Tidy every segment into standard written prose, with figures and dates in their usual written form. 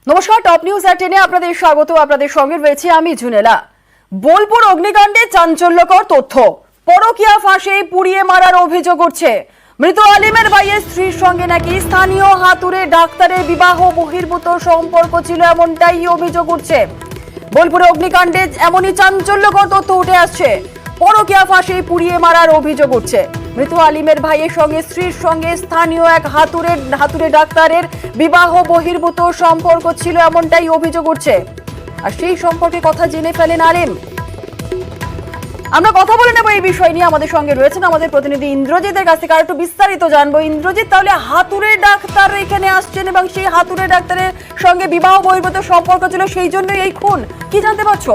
নমস্কার, top news এট 10 আপনাদের স্বাগত। আপনাদের সঙ্গে রয়েছে আমি ঝুনেলা। বোলপুর অগ্নিকাণ্ডে চাঞ্চল্যকর তথ্য। পরকীয়া ফাঁসে পুড়িয়ে মারার অভিযোগ উঠছে। মৃত আলিমের ভাইয়ের স্ত্রীর সঙ্গে নাকি স্থানীয় হাতুড়ে ডাক্তারের বিবাহ বহির্ভূত সম্পর্ক ছিল, এমনটাই অভিযোগ উঠছে। বোলপুরে অগ্নিকাণ্ডে এমনই চাঞ্চল্যকর তথ্য উঠে আসছে। পরকীয়া ফাঁসে পুড়িয়ে মারার অভিযোগ উঠছে। মৃত আলিমের ভাইয়ের সঙ্গে স্ত্রীর সঙ্গে স্থানীয় এক হাতুড়ে ডাক্তারের বিবাহ বহির্ভূত সম্পর্ক ছিল, এমনটাই অভিযোগ উঠছে। আর সেই সম্পর্কে কথা জেনে ফেলেন আলিম। আমরা কথা বলে নেব এই বিষয় নিয়ে। আমাদের সঙ্গে রয়েছেন আমাদের প্রতিনিধি ইন্দ্রজিতের কাছ থেকে আর একটু বিস্তারিত জানবো। ইন্দ্রজিৎ, তাহলে হাতুড়ে ডাক্তার এখানে আসছেন এবং সেই হাতুড়ে ডাক্তারের সঙ্গে বিবাহ বহির্ভূত সম্পর্ক ছিল, সেই জন্যই এই খুন, কি জানতে পারছো?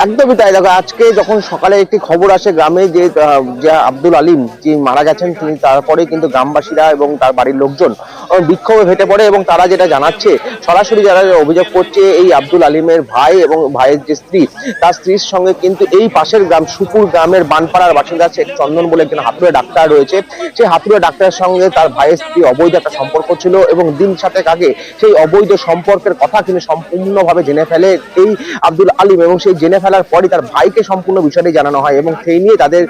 একদমই তাই। দেখো, আজকে যখন সকালে একটি খবর আসে গ্রামে যে আব্দুল আলিম যে মারা গেছেন, তিনি তারপরে কিন্তু গ্রামবাসীরা এবং তার বাড়ির লোকজন বিক্ষোভে ফেটে পড়ে এবং তারা যেটা জানাচ্ছে, সরাসরি যারা অভিযোগ করছে, এই আব্দুল আলিমের ভাই এবং ভাইয়ের যে স্ত্রী, তার স্ত্রীর সঙ্গে কিন্তু এই পাশের গ্রাম সুপুর গ্রামের বানপাড়ার বাসিন্দা শেখ চন্দন বলে একজন হাতুড়ে ডাক্তার রয়েছে। সেই হাতুড়ে ডাক্তারের সঙ্গে তার ভাইয়ের স্ত্রী অবৈধ একটা সম্পর্ক ছিল এবং দিন সাতেক আগে সেই অবৈধ সম্পর্কের কথা কিন্তু সম্পূর্ণভাবে জেনে ফেলে এই আব্দুল আলিম, এবং সেই জেনে ফেলার পরই তার ভাইকে সম্পূর্ণ বিষয়টি জানানো হয় এবং সেই নিয়ে তাদের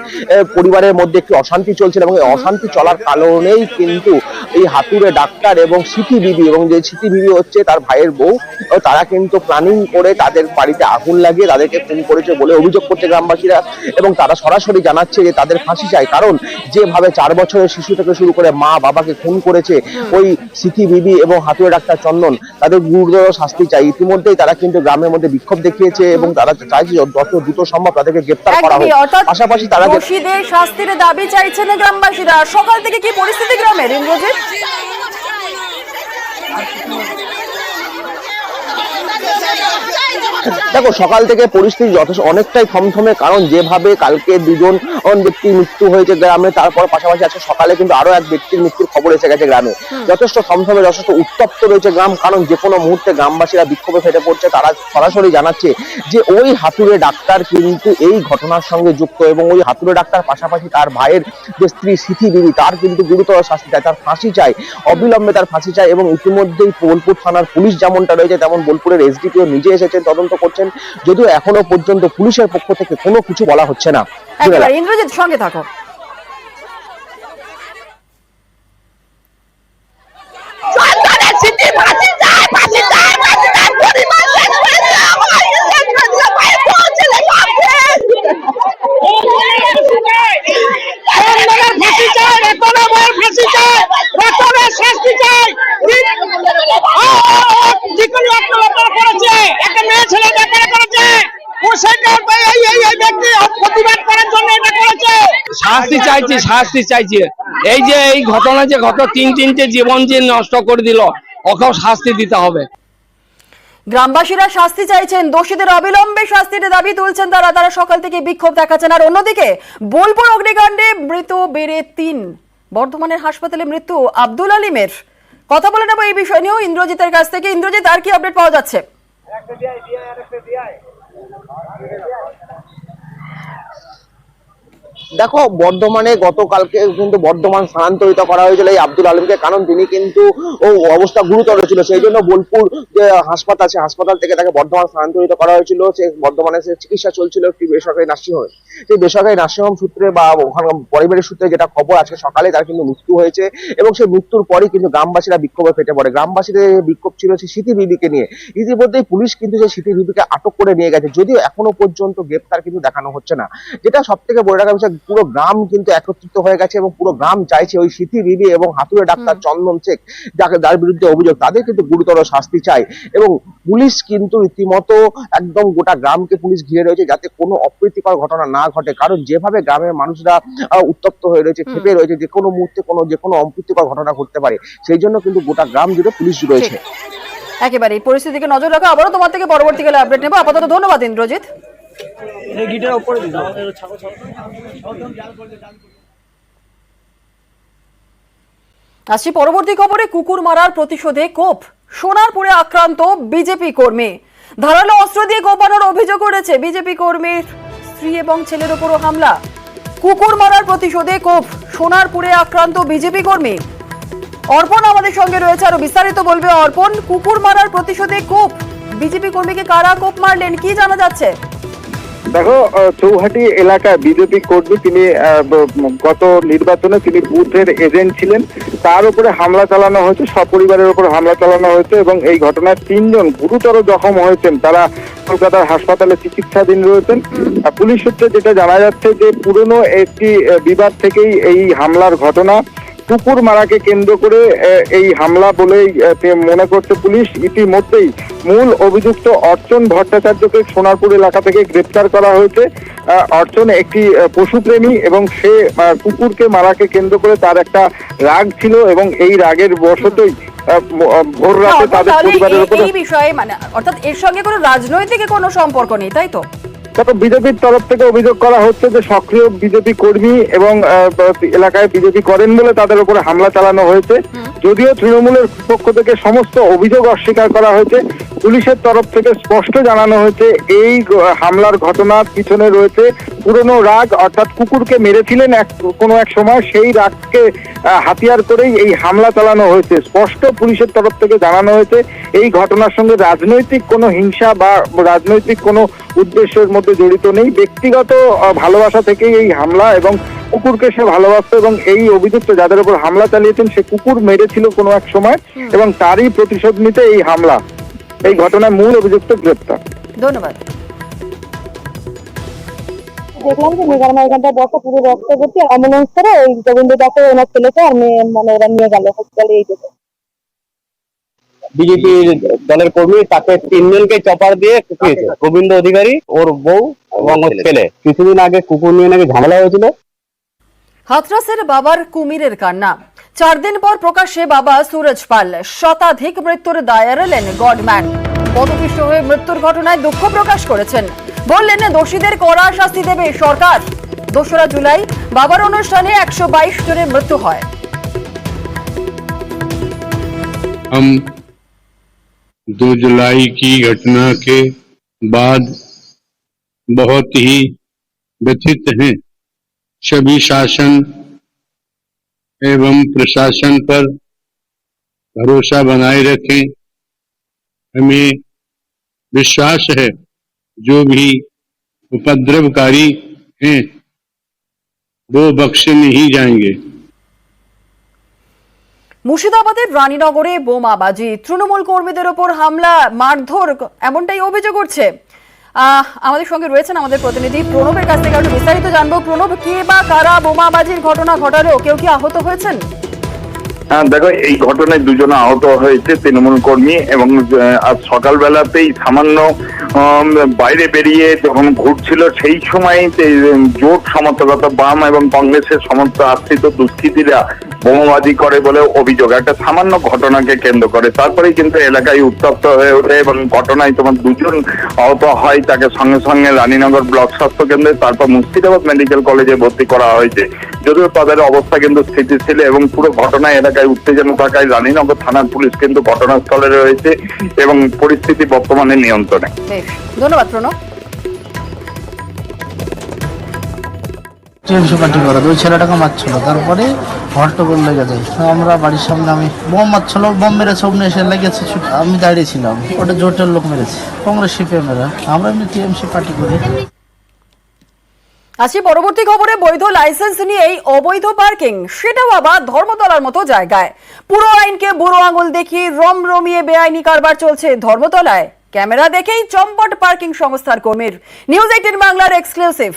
পরিবারের মধ্যে একটি অশান্তি চলছিল এবং এই অশান্তি চলার কারণেই কিন্তু এই হাতুড়ে ডাক্তার এবং সিটি বিবি, এবং যে সিটি বিবি হচ্ছে তার ভাইয়ের বউ, তারা কিন্তু প্ল্যানিং করে তাদের বাড়িতে আগুন লাগিয়ে তাদেরকে খুন করেছে বলে অভিযোগ করছে গ্রামবাসীরা। এবং তারা সরাসরি জানাচ্ছে যে তাদের ফাঁসি চাই, কারণ যেভাবে 4 বছরের শিশু থেকে শুরু করে মা বাবাকে খুন করেছে ওই সিটি বিবি এবং হাতুড়ে ডাক্তার চন্দন, তাদের গুরুতর শাস্তি চাই। ইতিমধ্যেই তারা কিন্তু গ্রামের মধ্যে বিক্ষোভ দেখিয়েছে এবং তারা চাইছে যত দ্রুত সম্ভব তাদেরকে গ্রেফতার করা হোক। পাশাপাশি তারা দোষীদের শাস্তির দাবি চাইছেন গ্রামবাসীরা। সকাল থেকে কি পরিস্থিতি গ্রামের, ইন্দ্রজিৎ? দেখো, সকাল থেকে পরিস্থিতি যথেষ্ট অনেকটাই থমথমে, কারণ যেভাবে কালকে 2জন ব্যক্তির মৃত্যু হয়েছে গ্রামে, তারপর পাশাপাশি আজকে সকালে কিন্তু আরো এক ব্যক্তির মৃত্যুর খবর এসে গেছে গ্রামে। যথেষ্ট থমথমে, যথেষ্ট উত্তপ্ত রয়েছে গ্রাম, কারণ যে কোনো মুহূর্তে গ্রামবাসীরা বিক্ষোভে ফেটে পড়ছে। তারা সরাসরি জানাচ্ছে যে ওই হাতুড়ে ডাক্তার কিন্তু এই ঘটনার সঙ্গে যুক্ত, এবং ওই হাতুড়ে ডাক্তার পাশাপাশি তার ভাইয়ের যে স্ত্রী সিথি বিবি, তার কিন্তু গুরুতর শাস্তি চায়, তার ফাঁসি চায়, অবিলম্বে তার ফাঁসি চায়। এবং ইতিমধ্যেই বোলপুর থানার পুলিশ যেমনটা রয়েছে, তেমন বোলপুরের এসডিপিও নিজে এসেছেন, তদন্ত করছেন, যদিও এখনো পর্যন্ত পুলিশের পক্ষ থেকে কোনো কিছু বলা হচ্ছে না। ইন্দ্রজিৎ, সঙ্গে থাকো। শাস্তি চাইছি। এই যে এই ঘটনা যে তিনটে জীবন যে নষ্ট করে দিল, ওকেও শাস্তি দিতে হবে। গ্রামবাসীরা শাস্তি চাইছেন, দোষীদের অবিলম্বে শাস্তির দাবি তুলছেন তারা সকাল থেকে বিক্ষোভ দেখাচ্ছেন। আর অন্যদিকে বোলপুর অগ্নিকাণ্ডে মৃত বেড়ে 3, বর্ধমানের হাসপাতালে মৃত্যু আব্দুল আলিমের। কথা বলে নেব এই বিষয় নিয়েও ইন্দ্রজিতের কাছ থেকে। ইন্দ্রজিৎ, আর কি আপডেট পাওয়া যাচ্ছে? দেখো, বর্ধমানে গতকালকে কিন্তু বর্ধমান স্থানান্তরিত করা হয়েছিল এই আব্দুল আলিমকে, কারণ তিনি কিন্তু অবস্থা গুরুতর ছিল, সেই জন্য বোলপুর যে হাসপাতাল, সে হাসপাতাল থেকে তাকে বর্ধমান স্থানান্তরিত করা হয়েছিল। সে বর্ধমানে চিকিৎসা চলছিল একটি বেসরকারি নার্সিংহোমে। সেই বেসরকারি নার্সিংহোম সূত্রে বা ওখানকার পরিবারের সূত্রে যেটা খবর, আজকে সকালে তার কিন্তু মৃত্যু হয়েছে এবং সেই মৃত্যুর পরই কিন্তু গ্রামবাসীরা বিক্ষোভে ফেটে পড়ে। গ্রামবাসীদের বিক্ষোভ ছিল সেই সিটি বিবিকে নিয়ে। ইতিমধ্যেই পুলিশ কিন্তু সেই সিটি বিবিকে আটক করে নিয়ে গেছে, যদিও এখনো পর্যন্ত গ্রেপ্তার কিন্তু দেখানো হচ্ছে না। যেটা সব থেকে বড় রাখার বিষয়, পুরো গ্রাম কিন্তু একত্রিত হয়ে গেছে এবং পুরো গ্রাম চাইছে ওই সিটি বিবি এবং হাতুড়ে ডাক্তার চন্দন শেখ, যার বিরুদ্ধে অভিযোগ, তাদের কিন্তু গুরুতর শাস্তি চাই। এবং পুলিশ কিন্তু রীতিমতো একদম গোটা গ্রামকে পুলিশ ঘিরে রয়েছে, যাতে কোনো অপ্রীতিকর ঘটনা না ঘটে, কারণ যেভাবে গ্রামের মানুষরা উত্তপ্ত হয়ে রয়েছে, ক্ষেপে রয়েছে, যে কোনো মুহূর্তে যে কোনো অপ্রীতিকর ঘটনা ঘটতে পারে, সেই জন্য কিন্তু গোটা গ্রাম জুড়ে পুলিশ রয়েছে। একেবারে এই পরিস্থিতিকে নজর রাখা। আবারও তোমার থেকে পরবর্তীকালে আপডেট নেব। আপাতত ধন্যবাদ ইন্দ্রজিৎ। আসছি পরবর্তী খবরে। কুকুর মারার প্রতিশোধে কোপ, সোনারপুরে আক্রান্ত বিজেপি কর্মী। ধারালো অস্ত্র দিয়ে কোপানোর অভিযোগ উঠেছে। বিজেপি কর্মীর স্ত্রী এবং ছেলের উপরও হামলা। কুকুর মারার প্রতিশোধে কোপ, সোনারপুরে আক্রান্ত বিজেপি কর্মী। অর্পণ আমাদের সঙ্গে রয়েছে, আরো বিস্তারিত বলবে অর্পণ। কুকুর মারার প্রতিশোধে কোপ, বিজেপি কর্মীকে কারা কোপ মারলেন কি জানা যাচ্ছে? দেখো, চৌহাটি এলাকায় বিজেপি কর্মী, তিনি গত নির্বাচনে তিনি বুথের এজেন্ট ছিলেন, তার উপরে হামলা চালানো হয়েছে, সপরিবারের উপর হামলা চালানো হয়েছে এবং এই ঘটনায় 3 জন গুরুতর জখম হয়েছেন। তারা কলকাতার হাসপাতালে চিকিৎসাধীন রয়েছেন। পুলিশ সূত্রে যেটা জানা যাচ্ছে যে পুরনো একটি বিবাদ থেকেই এই হামলার ঘটনা। কুকুর মারাকে কেন্দ্র করে এই হামলা বলেই মনে করছে পুলিশ। ইতিমধ্যেই মূল অভিযুক্ত অর্চন ভট্টাচার্যকে সোনারপুর এলাকা থেকে গ্রেপ্তার করা হয়েছে। অর্চন একটি পশুপ্রেমী এবং সে কুকুরকে মারাকে কেন্দ্র করে তার একটা রাগ ছিল এবং এই রাগের বশতই ভোর রাতে তাদের পরিবারের উপর এই বিষয়ে মানে অর্থাৎ এর সঙ্গে কোনো রাজনৈতিক কোনো সম্পর্ক নেই, তাই তো? তবে বিজেপির তরফ থেকে অভিযোগ করা হচ্ছে যে সক্রিয় বিজেপি কর্মী এবং এলাকায় বিজেপি করেন বলে তাদের উপরে হামলা চালানো হয়েছে। যদিও তৃণমূলের পক্ষ থেকে সমস্ত অভিযোগ অস্বীকার করা হয়েছে, পুলিশের তরফ থেকে স্পষ্ট জানানো হয়েছে এই হামলার ঘটনার পিছনে রয়েছে পুরনো রাগ, অর্থাৎ কুকুরকে মেরেছিলেন কোনো এক সময়, সেই রাগকে হাতিয়ার করেই এই হামলা চালানো হয়েছে। স্পষ্ট পুলিশের তরফ থেকে জানানো হয়েছে এই ঘটনার সঙ্গে রাজনৈতিক কোনো হিংসা বা রাজনৈতিক কোনো উদ্দেশ্যের মধ্যে জড়িত নেই। ব্যক্তিগত ভালোবাসা থেকেই এই হামলা এবং কুকুরকে সে ভালোবাসত এবং এই অভিযুক্ত যাদের উপর হামলা চালিয়েছেন সে কুকুর মেরেছিল কোনো এক সময় এবং তারই প্রতিশোধ নিতে এই হামলা। এই ঘটনায় মূল অভিযুক্ত গ্রেপ্তার। ধন্যবাদ। দেখলাম যে মেঘার মাইখানটা বসে পুরো রক্ত ভর্তি, অ্যাম্বুলেন্স করে ওই গোবিন্দদাকে ওনার ছেলেকে আর মেয়ে মানে ওরা নিয়ে গেল হসপিটালে। এই দেখে বিজেপির দলের কর্মী তাকে 3 জনকে চপার দিয়ে কুপিয়েছে, গোবিন্দ অধিকারী, ওর বউ এবং ওর ছেলে। কিছুদিন আগে কুকুর নিয়ে নাকি ঝামেলা হয়েছিল। হাথরাসের বাবার কুমিরের কান্না। 4 দিন পর প্রকাশ্যে বাবা সুরজ পাল শতাধিক মৃত্যুর দায় এড়ালেন গডম্যান। পদপিষ্ট হয়ে মৃত্যুর ঘটনায় দুঃখ প্রকাশ করেছেন, বললেন দোষীদের কড়া শাস্তি দেবে সরকার। 2রা জুলাই বাবার অনুষ্ঠানে 122 জনের মৃত্যু হয়। हम 2 जुलाई की घटना के बाद बहुत ही व्यथित हैं। सभी शासन एवं प्रशासन पर भरोसा बनाए रखें। हमें विश्वास है जो भी उपद्रवकारी हैं वो बख्शे नहीं जाएंगे। মুর্শিদাবাদের রানীনগরে বোমাবাজি, তৃণমূল কর্মীদের ওপর হামলা, মারধর, এমনটাই অভিযোগ উঠছে। আমাদের সঙ্গে রয়েছেন আমাদের প্রতিনিধি প্রণবের কাছ থেকে একটু বিস্তারিত জানবো। প্রণব, কে বা কারা বোমাবাজির ঘটনা ঘটালো? কেউ কি আহত হয়েছেন? হ্যাঁ, দেখো, এই ঘটনায় 2 জন আহত হয়েছে, তৃণমূল কর্মী। এবং আজ সকালবেলাতেই সামান্য বাইরে বেরিয়ে যখন ঘুরছিল সেই সময় জোট সমর্থকতা বাম এবং কংগ্রেসের সমর্থ আশ্রিত দুষ্কৃতীরা বোমাবাজি করে বলে অভিযোগ, একটা সামান্য ঘটনাকে কেন্দ্র করে। তারপরেই কিন্তু এলাকায় উত্তপ্ত হয়ে ওঠে এবং ঘটনায় 2 জন আহত হয়। তাকে সঙ্গে সঙ্গে রানীনগর ব্লক স্বাস্থ্য কেন্দ্রে, তারপর মুর্শিদাবাদ মেডিকেল কলেজে ভর্তি করা হয়েছে। যদিও তাদের অবস্থা কিন্তু স্থিতিশীল এবং পুরো ঘটনায় এলাকায় উত্তেজনা থাকায় রানীনগর থানার পুলিশ কিন্তু ঘটনাস্থলে রয়েছে এবং পরিস্থিতি বর্তমানে নিয়ন্ত্রণে। ধন্যবাদ প্রণব। টিএমসি পার্টি করে ওই ছেলেটাকে মারছিল, তারপরে হট্টগোল লেগে যায়। আমরা বাড়ির সামনে, আমি বোম মারছিল, বোম মেরেছে, অমনি এসে লেগেছে, আমি দাঁড়িয়েছিলাম, ওটা জোটের লোক মেরেছে, কংগ্রেস সিপিএমেরা। আমরা এমনি টিএমসি পার্টি করি। আজকে পরবর্তী খবরে বৈধ লাইসেন্স নিয়েই অবৈধ পার্কিং, সেটাও আবার ধর্মতলার মতো জায়গায়। পুরো আইনকে বুড়ো আঙুল দেখিয়ে রমরমিয়ে বেআইনি কারবার চলছে ধর্মতলায়। ক্যামেরা দেখেই চম্পট পার্কিং সংস্থার কর্মীর। নিউজ 18 বাংলার এক্সক্লুসিভ।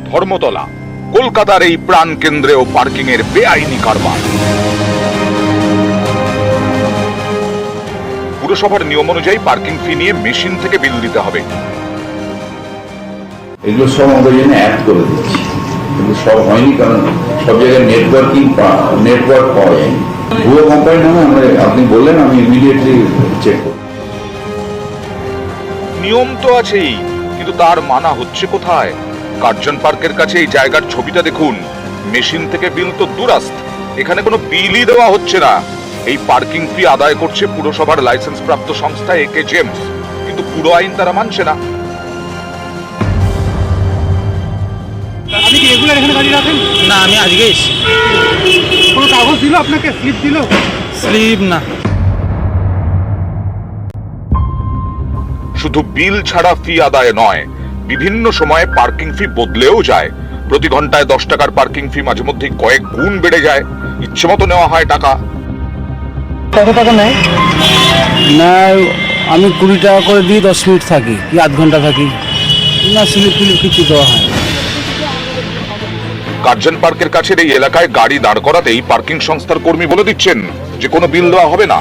ধর্মতলা, কলকাতার এই প্রাণ কেন্দ্রেও পার্কিং এর বেআইনি কারবার। পুরসভার নিয়ম অনুযায়ী পার্কিং ফি নিয়ে মেশিন থেকে বিল দিতে হবে। এগুলো সব আমাদের জন্য অ্যাড করে দিচ্ছি, কিন্তু সব হয়নি, কারণ সব জায়গায় নেটওয়ার্ক পাওয়া যায়নি। ভুয়ো কোম্পানি নামে আপনি বললেন, আমি ইমিডিয়েটলি চেক করব। নিয়ম তো আছেই, কিন্তু তার মানা হচ্ছে কোথায়? কার্জন পার্কের কাছে এই জায়গার ছবিটা দেখুন। মেশিন থেকে বিল তো দূরাস্ত, এখানে কোনো বিলই দেওয়া হচ্ছে না। এই পার্কিং ফি আদায় করছে পুরসভার লাইসেন্স প্রাপ্ত সংস্থা একে জেমস, কিন্তু পুরো আইন তারা মানছে না। আপনি কি রেগুলার এখানে গাড়ি রাখেন? না, আমি আজকে এসেছি। কোনো কাগজ দিল আপনাকে, স্লিপ দিল? স্লিপ না। শুধু বিল ছাড়া ফি আদায় নয়, বিভিন্ন সময়ে পার্কিং ফি বদলেও যায়। প্রতি ঘন্টায় 10 টাকার পার্কিং ফি মাঝে মধ্যে কয়েক গুণ বেড়ে যায়। ইচ্ছে মতো নেওয়া হয় টাকা। কত টাকা নেয়? না, আমি 20 টাকা করে দিয়ে 10 মিনিট থাকি কি আধ ঘন্টা থাকি না, স্লিপ টিলিপ কিছু দেওয়া হয়। কার্জন পার্কের কাছের এই এলাকায় গাড়ি দাঁড় করাতেই পার্কিং সংস্থার কর্মী বলে দিচ্ছেন যে কোনো বিল দেওয়া হবে না।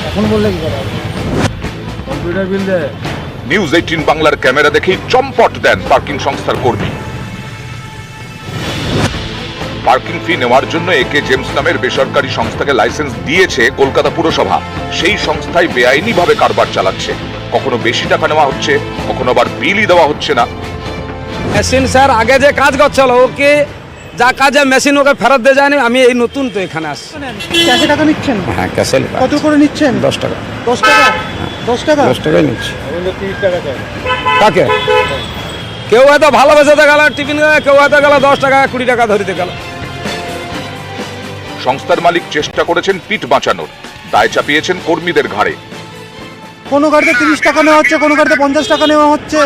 এখন বললে কি করা হবে? কম্পিউটার বিল দেয়। নিউজ 18 বাংলার ক্যামেরা দেখেই চম্পট দেন পার্কিং সংস্থার কর্মী। পার্কিং ফি নেওয়ার জন্য একে জেমস নামের বেসরকারি সংস্থাকে লাইসেন্স দিয়েছে কলকাতা পুরসভা। সেই সংস্থায় বেআইনি ভাবে কারবার চালাচ্ছে। কখনো বেশি টাকা নেওয়া হচ্ছে, কখনো আবার বিলই দেওয়া হচ্ছে না। মেশিন স্যার আগে যে কাজ করছিল ওকে যা কাজে মেশিন ওকে ফেরত দিয়ে যায়নি। আমি এই নতুন তো এখানে আসছি। ক্যাশে টাকা নিচ্ছেন? হ্যাঁ, ক্যাশে। কত করে নিচ্ছেন? 10 টাকা। 10 টাকা? 10 টাকা? 10 টাকাই নিচ্ছি। কাকে? কেউ হয়তো ভালোবেসেতে গেল টিফিন, কেউ হয়তো গেল 10 টাকা 20 টাকা ধরিতে গেল। সংস্থার মালিক চেষ্টা করেছেন পিঠ বাঁচানোর, দায় চাপিয়েছেন কর্মীদের ঘাড়ে। কোনো গাড়িতে 30 টাকা নেওয়া হচ্ছে, কোনো গাড়িতে 50 টাকা নেওয়া হচ্ছে।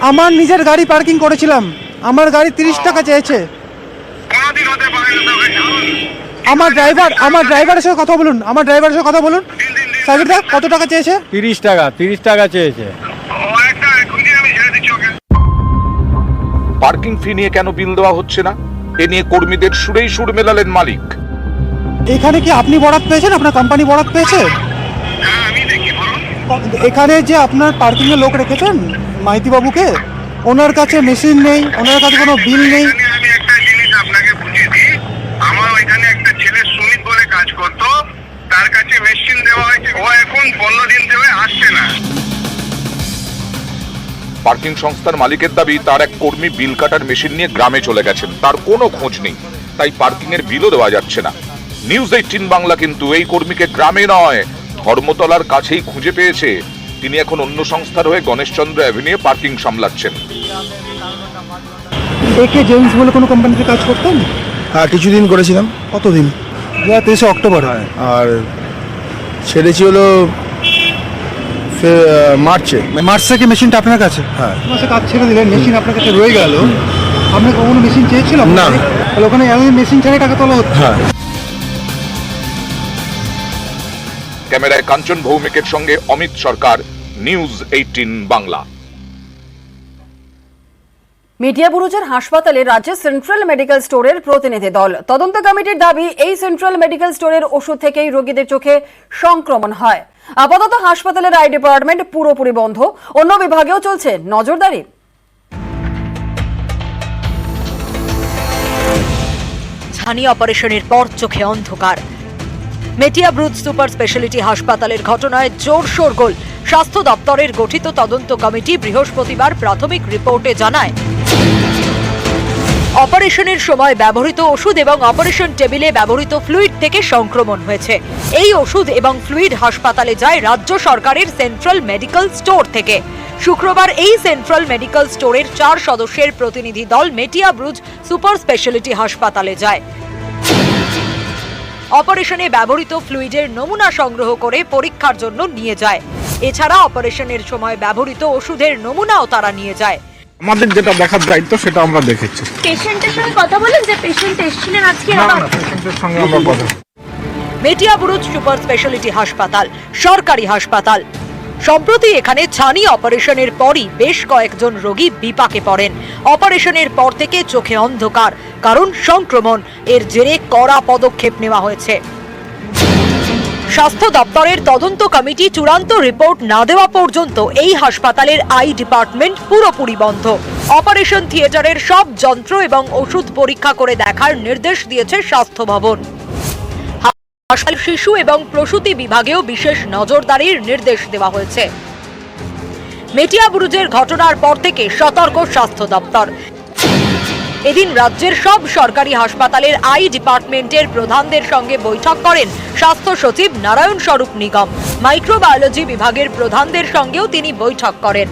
আমার নিজের গাড়ি পার্কিং করেছিলাম, আমার গাড়ি 30 টাকা চেয়েছে। আমার ড্রাইভারের সঙ্গে কথা বলুন, সাবিরদা কত টাকা চেয়েছে? 30 টাকা চেয়েছে। পার্কিং ফি নিয়ে কেন বিল দেওয়া হচ্ছে না, এ নিয়ে কর্মীদের সুরেই সুর মেলালেন মালিক। এখানে কি আপনি বরাত পেয়েছেন? আপনার কোম্পানি বরাত পেয়েছে? এখানে যে আপনার পার্কিং এর লোক রেখেছেন মাইতি বাবুকে, ওনার কাছে মেশিন নেই, ওনার কাছে কোনো বিল নেই। আমি একটা জিনিস আপনাকে বুঝিয়ে দিই, আমার ওইখানে একটা ছেলে সুমিত বলে কাজ করতো, তার কাছে মেশিন দেওয়া হয়েছে, ও এখন 15 দিন ধরে আসছে না। পার্কিং সংস্থার মালিকের দাবি তার এক কর্মী বিল কাটার মেশিন নিয়ে গ্রামে চলে গেছেন, তার কোনো খোঁজ নেই, তাই পার্কিং এর বিলও দেওয়া যাচ্ছে না। নিউজ 18 বাংলা কিন্তু এই কর্মীকে গ্রামে নয়, ধর্মতলার কাছেই খুঁজে পেয়েছে। তিনি এখন অন্য সংস্থার হয়ে গণেশচন্দ্র অ্যাভিনিউ পার্কিং সামলাচ্ছেন। একে জেমস বলে কোনো কোম্পানিতে কাজ করতেন? হ্যাঁ, কিছুদিন করেছিলাম। কতদিন? 23 অক্টোবর হয়। আর ছেড়েছি হলো মার্চে। মার্চ থেকে মেশিনটা আপনার কাছে? হ্যাঁ। মাসে কাজ ছেড়ে দিলেন, মেশিন আপনার কাছে রয়ে গেল। আপনার কখনো মেশিন চেয়েছিল? না। তাহলে ওখানে মেশিন ছাড়াই টাকা তোলা হচ্ছে? হ্যাঁ। ক্যামেরায় কাঞ্চন ভৌমিকের সঙ্গে অমিত সরকার, নিউজ 18 বাংলা। মিডিয়াবুরুজের হাসপাতালে রাজ্যের সেন্ট্রাল মেডিকেল স্টোরের প্রতিনিধি দল। তদন্ত কমিটির দাবি, এই সেন্ট্রাল মেডিকেল স্টোরের ওষুধ থেকেই রোগীদের চোখে সংক্রমণ হয়। আপাতত হাসপাতালের আই ডিপার্টমেন্ট পুরোপুরি বন্ধ, অন্য বিভাগেও চলছে নজরদারি। ছানি অপারেশনের পর চোখে অন্ধকার। মেটিয়াব্রুজ সুপার স্পেশালিটি হাসপাতালের ঘটনায় জোর শোরগোল। স্বাস্থ্য দপ্তরের গঠিত তদন্ত কমিটি বৃহস্পতিবার প্রাথমিক রিপোর্টে জানায়, অপারেশনের সময় ব্যবহৃত ওষুধ এবং অপারেশন টেবিলে ব্যবহৃত ফ্লুইড থেকে সংক্রমণ হয়েছে। এই ওষুধ এবং ফ্লুইড হাসপাতালে যায় রাজ্য সরকারের সেন্ট্রাল মেডিকেল স্টোর থেকে। শুক্রবার এই সেন্ট্রাল মেডিকেল স্টোরের 4 সদস্যের প্রতিনিধি দল মেটিয়াব্রুজ সুপার স্পেশালিটি হাসপাতালে যায়। অপারেশনে ব্যবহৃত ফ্লুইডের নমুনা সংগ্রহ করে পরীক্ষার জন্য নিয়ে যায়। এছাড়া অপারেশনের সময় ব্যবহৃত ওষুধের নমুনাও তারা নিয়ে যায়। আমাদের যেটা দেখার দায়িত্ব সেটা আমরা দেখেছি। পেশেন্টের সঙ্গে কথা বলেন যে পেশেন্ট এসেছিলেন আজকে? পেশেন্টের সঙ্গে আমরা কথা। মেটিয়াবুরুজ সুপার স্পেশালিটি হাসপাতাল সরকারি হাসপাতাল। সম্প্রতি এখানে ছানি অপারেশনের পরই বেশ কয়েকজন রোগী বিপাকে পড়েন। অপারেশনের পর থেকে চোখে অন্ধকার, কারণ সংক্রমণ। এর জেরে কড়া পদক্ষেপ নেওয়া হয়েছে। স্বাস্থ্য দপ্তরের তদন্ত কমিটি চূড়ান্ত রিপোর্ট না দেওয়া পর্যন্ত এই হাসপাতালের আই ডিপার্টমেন্ট পুরোপুরি বন্ধ। অপারেশন থিয়েটারের সব যন্ত্র এবং ওষুধ পরীক্ষা করে দেখার নির্দেশ দিয়েছে স্বাস্থ্য ভবন। হাসপাতাল শিশু এবং প্রসূতি বিভাগেও বিশেষ নজরদারির নির্দেশ দেওয়া হয়েছে। মেটিয়াবুরুজের ঘটনার পর থেকে সতর্ক স্বাস্থ্য দপ্তর। এদিন রাজ্যের সব সরকারি হাসপাতালের আই ডিপার্টমেন্টের প্রধানদের সঙ্গে বৈঠক করেন স্বাস্থ্য সচিব নারায়ণ স্বরূপ নিগম। মাইক্রোবায়োলজি বিভাগের প্রধানদের সঙ্গেও তিনি বৈঠক করেন।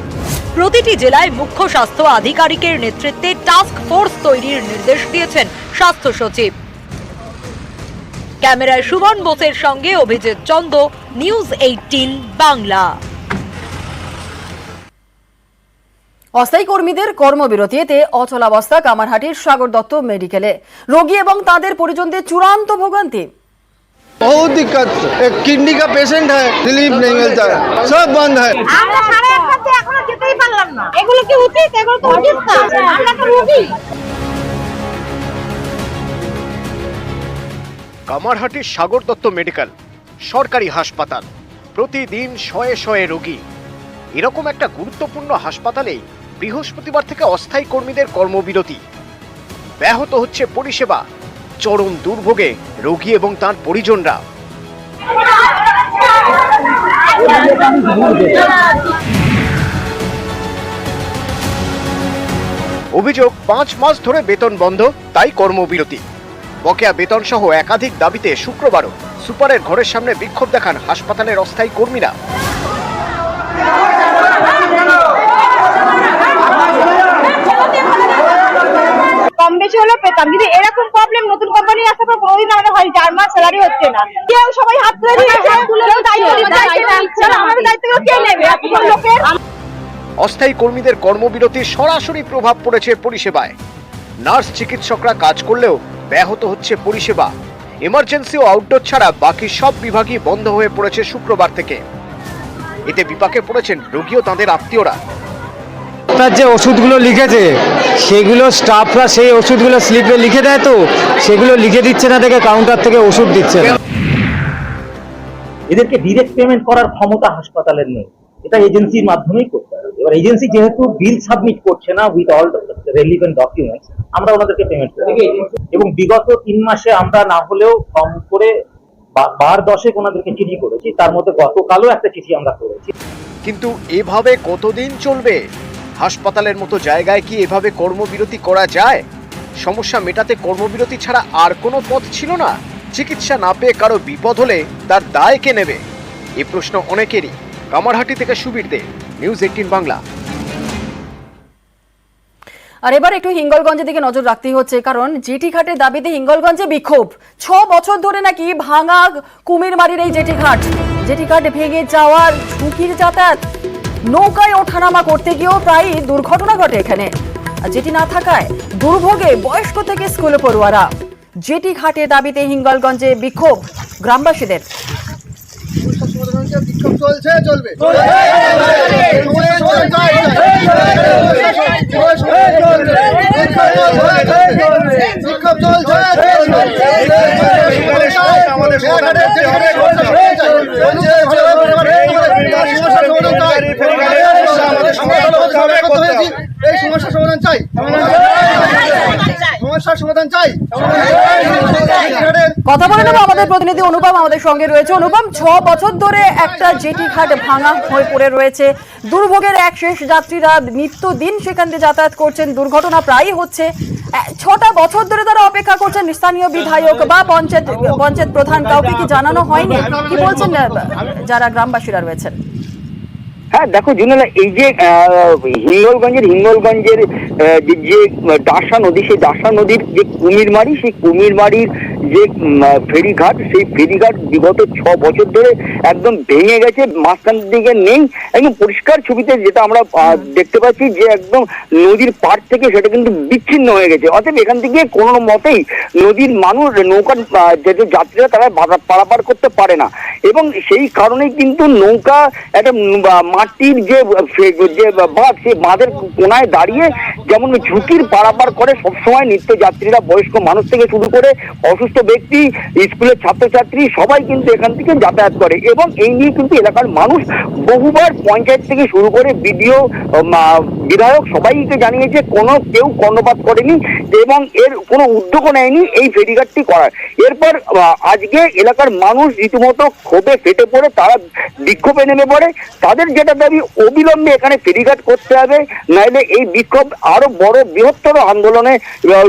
প্রতিটি জেলায় মুখ্য স্বাস্থ্য আধিকারিকের নেতৃত্বে টাস্ক ফোর্স তৈরির নির্দেশ দিয়েছেন স্বাস্থ্য সচিব। ক্যামেরায় সুমন বোসের সঙ্গে অভিজিৎ চন্দ, নিউজ 18 বাংলা। অস্থায়ী কর্মীদের কর্মবিরতিতে অচলাবস্থা কামারহাটির সাগর দত্ত মেডিকেলে। রোগী এবং তাদের পরিজনদের চূড়ান্ত ভোগান্তি। बहुत दिक्कत, एक किडनी का पेशेंट है, रिलीफ नहीं मिलता है, सब बंद है। আমরা সাড়ে 8টাতে এখনো যেতেই পারলাম না। এগুলো কি উচিত? এগুলো তো উচিত না। আমরা তো রোগী। কামারহাটির সাগর দত্ত মেডিকেল সরকারি হাসপাতাল, প্রতিদিন শয়ে শয়ে রোগী। এরকম একটা গুরুত্বপূর্ণ হাসপাতালে বৃহস্পতিবার থেকে অস্থায়ী কর্মীদের কর্মবিরতি। ব্যাহত হচ্ছে পরিষেবা, চরম দুর্ভোগে রোগী এবং তার পরিজনরা। অভিযোগ 5 মাস ধরে বেতন বন্ধ, তাই কর্মবিরতি। বকেয়া বেতন সহ একাধিক দাবিতে শুক্রবারও সুপারের ঘরের সামনে বিক্ষোভ দেখান হাসপাতালের অস্থায়ী কর্মীরা। কম বেশি হলে পেতাম, কিন্তু এরকম প্রবলেম নতুন কোম্পানি আসার পর কোনোদিন আমাদের হয় 4 মাস স্যালারি হচ্ছে না। কেউ সবাই হাত তুলে দিয়েছে, কেউ দায়িত্ব নিচ্ছে না। আমাদের দায়িত্বগুলো কে নেবে? এতজন লোকের। অস্থায়ী কর্মীদের কর্মবিরতির সরাসরি প্রভাব পড়েছে পরিষেবায়। নার্স চিকিৎসকরা কাজ করলেও ব্যাহত হচ্ছে পরিষেবা। এমার্জেন্সি ও আউটডোর ছাড়া বাকি সব বিভাগই বন্ধ হয়ে পড়েছে শুক্রবার থেকে। এতে বিপাকে পড়েছেন রোগী ও তাঁদের আত্মীয়রা। আপনার যে ওষুধগুলো লিখেছে সেগুলো স্টাফরা সেই ওষুধগুলো স্লিপে লিখে দেয়, তো সেগুলো লিখে দিচ্ছে না, দেখে কাউন্টার থেকে ওষুধ দিচ্ছে না। এদেরকে ডিরেক্ট পেমেন্ট করার ক্ষমতা হাসপাতালের নেই, এটা এজেন্সির মাধ্যমেই করতে হবে। এবার এজেন্সি যেহেতু বিল সাবমিট করছে না উইথ অল রেলিভেন্ট ডকুমেন্টস, আমরা ওনাদেরকে পেমেন্ট করি। এবং বিগত 3 মাসে আমরা না হলেও কম করে 12-10 ওনাদেরকে চিঠি করেছি, তার মধ্যে গতকালও একটা চিঠি আমরা করেছি। কিন্তু এভাবে কতদিন চলবে? হাসপাতালের মতো জায়গায় কি এভাবে কর্মবিরতি করা যায়? সমস্যা মেটাতে কর্মবিরতি ছাড়া আর কোনো পথ ছিল না? চিকিৎসা না পেয়ে কারো বিপদ হলে তার দায় কে নেবে? এই প্রশ্ন অনেকেরই। কামারহাটি থেকে সুবীর দে, নিউজ 18 বাংলা। আর এবার একটু হিঙ্গলগঞ্জের দিকে নজর রাখতেই হচ্ছে, কারণ জেটি ঘাটের দাবিতে হিঙ্গলগঞ্জে বিক্ষোভ। 6 বছর ধরে নাকি ভাঙা কুমিরমারির এই জেটি ঘাট ভেঙে যাওয়ার ঝুঁকির যাতায়াত। নৌকায় ওঠানামা করতে গিয়েও প্রায় দুর্ঘটনা ঘটে এখানে। আর জেটি না থাকায় দুর্ভোগে বয়স্ক থেকে স্কুল পড়ুয়ারা। জেটি ঘাটের দাবিতে হিঙ্গলগঞ্জে বিক্ষোভ গ্রামবাসীদের। বিক্ষোভ চলছে, চলবে। এই সমস্যার সমাধান চাই, সমস্যার সমাধান চাই। কথা বলে নেব আমাদের প্রতিনিধি অনুপম আমাদের সঙ্গে রয়েছে। অনুপম, 6 বছর ধরে একটা জেটি ঘাট ভাঙা হয়ে পড়ে রয়েছে। দুর্ভোগের এক শেষ, যাত্রীরা নিত্যদিন সেখান দিয়ে যাতায়াত করছেন, দুর্ঘটনা প্রায়ই হচ্ছে। 6টা বছর ধরে তারা অপেক্ষা করছেন। স্থানীয় বিধায়ক বা পঞ্চায়েত প্রধান কাউকে কি জানানো হয়নি? কি বলছেন যারা গ্রামবাসীরা রয়েছেন? হ্যাঁ দেখো জুনেলা, এই যে হিঙ্গলগঞ্জের যে দাসা নদী, সেই দাসা নদীর যে কুমিরমারি, সেই কুমিরমারির যে ফেরিঘাট, সেই ফেরিঘাট বিগত 6 বছর ধরে একদম ভেঙে গেছে, মাঝখান দিকে নেই। একদম পরিষ্কার ছবিতে যেটা আমরা দেখতে পাচ্ছি যে একদম নদীর পাড় থেকে সেটা কিন্তু বিচ্ছিন্ন হয়ে গেছে। অতএব এখান থেকে কোনো মতেই নদীর মানুষ, নৌকার যে যাত্রীরা তারা পারাপার করতে পারে না। এবং সেই কারণেই কিন্তু নৌকা একটা মাটির যে বাঁধ, সেই বাঁধের কোনায় দাঁড়িয়ে যেমন ঝুঁকির পারাপার করে সবসময় নিত্য যাত্রীরা, বয়স্ক মানুষ থেকে শুরু করে অসুস্থ ব্যক্তি, স্কুলের ছাত্রছাত্রী সবাই কিন্তু এখান থেকে যাতায়াত করে। এবং এই নিয়ে কিন্তু এলাকার মানুষ বহুবার পঞ্চায়েত থেকে শুরু করে বিডিও, বিধায়ক সবাইকে জানিয়েছে, কেউ কর্ণপাত করেনি এবং এর কোনো উদ্যোগও নেয়নি এই ফেরিঘাটটি করার। এরপর আজকে এলাকার মানুষ রীতিমতো ক্ষোভে ফেটে পড়ে তারা বিক্ষোভে নেমে পড়ে। তাদের যেটা দাবি, অবিলম্বে এখানে ফেরিঘাট করতে হবে, নাইলে এই বিক্ষোভ আরো বড় বৃহত্তর আন্দোলনে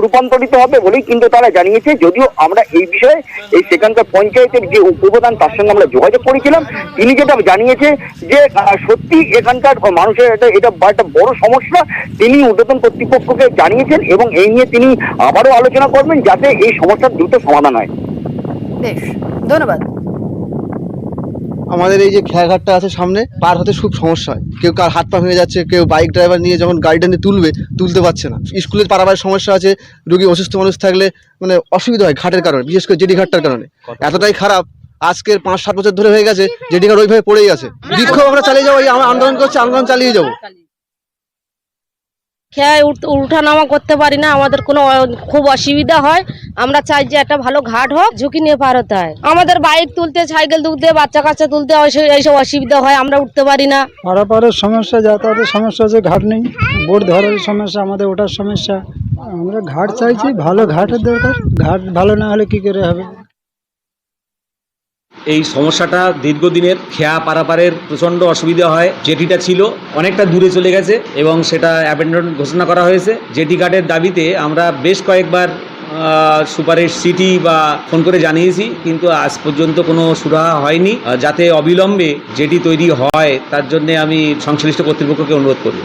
রূপান্তরিত হবে বলেই কিন্তু তারা জানিয়েছে। যদিও আমরা এই বিষয়ে এই সেখানকার পঞ্চায়েতের যে উপপ্রধান তার সঙ্গে আমরা যোগাযোগ করেছিলাম। তিনি যেটা জানিয়েছে যে সত্যি এখানকার মানুষের এটা একটা বড় সমস্যা। তিনি ঊর্ধ্বতন কর্তৃপক্ষকে জানিয়েছেন এবং এই নিয়ে তিনি আবারও আলোচনা করবেন যাতে এই সমস্যার দ্রুত সমাধান হয়। বেশ, ধন্যবাদ। আমাদের এই যে খেয়াঘাটটা আছে সামনে, পার হতে খুব সমস্যা হয়। কেউ কার হাত পা ভেঙে যাচ্ছে, কেউ বাইক ড্রাইভার নিয়ে যখন গাড়িটা নিয়ে তুলতে পারছে না। স্কুলের পারাবার সমস্যা আছে, রোগী অসুস্থ মানুষ থাকলে মানে অসুবিধা হয় ঘাটের কারণে, বিশেষ করে জেডি ঘাটটার কারণে এতটাই খারাপ। আজকের 5-7 বছর ধরে হয়ে গেছে জেডি ঘাট ওইভাবে পড়েই আছে। বিক্ষোভ আমরা চালিয়ে যাবো, আমরা আন্দোলন করছি, আন্দোলন চালিয়ে যাবো। খেয়ে উঠানামা করতে পারি না, আমাদের কোনো খুব অসুবিধা হয়। আমরা চাই যে একটা ভালো ঘাট হোক, ঝুঁকি নিয়ে পার হতে হয়। আমাদের বাইক তুলতে, সাইকেল তুলতে, বাচ্চা কাচ্চা তুলতে এইসব অসুবিধা হয়, আমরা উঠতে পারি না। পারাপারের সমস্যা, যাতায়াতের সমস্যা আছে, ঘাট নেই। বোট ধরার সমস্যা, আমাদের ওঠার সমস্যা। আমরা ঘাট চাইছি, ভালো ঘাটের দরকার। ঘাট ভালো না হলে কি করে হবে? এই সমস্যাটা দীর্ঘদিনের, খেয়া পারাপারের প্রচণ্ড অসুবিধা হয়। জেটিটা ছিল অনেকটা দূরে চলে গেছে এবং সেটা অ্যাবেন্ডন ঘোষণা করা হয়েছে। জেটি ঘাটের দাবিতে আমরা বেশ কয়েকবার সুপারের সিটি বা ফোন করে জানিয়েছি, কিন্তু আজ পর্যন্ত কোনো সুরাহা হয়নি। যাতে অবিলম্বে জেটি তৈরি হয় তার জন্য আমি সংশ্লিষ্ট কর্তৃপক্ষকে অনুরোধ করব।